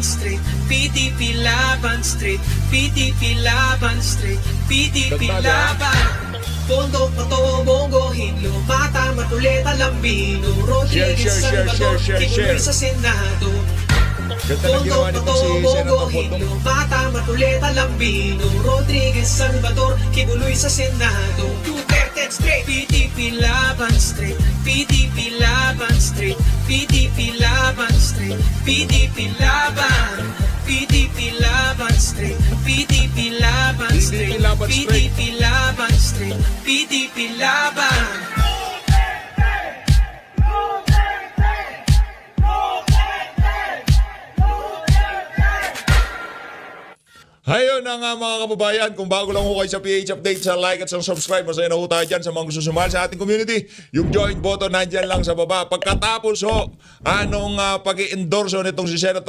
straight, PDP laban straight, PDP laban straight, PDP laban. Pondo, Pato, Bongohin, Lumata, Matuleta, Lambino, Rodriguez, Salvador, Tibuloy sa Senado. Pondo, Pato, Bongohin, Lumata, Matuleta, Lambino, Rodriguez, Salvador, Kibuloy sa Senado. Duterte straight, PDP laban straight, PDP laban straight, PDP laban straight, PDP laban, PDP laban straight, PDP laban straight, PDP laban straight, PDP laban. Ayun na nga mga kababayan, kung bago lang ho kayo sa PH Update, sa like at sa subscribe, masaya na ho tayo dyan sa mga gusto sumali sa ating community. Yung join button nandyan lang sa baba. Pagkatapos ho, anong pag-i-endorse nitong si Senator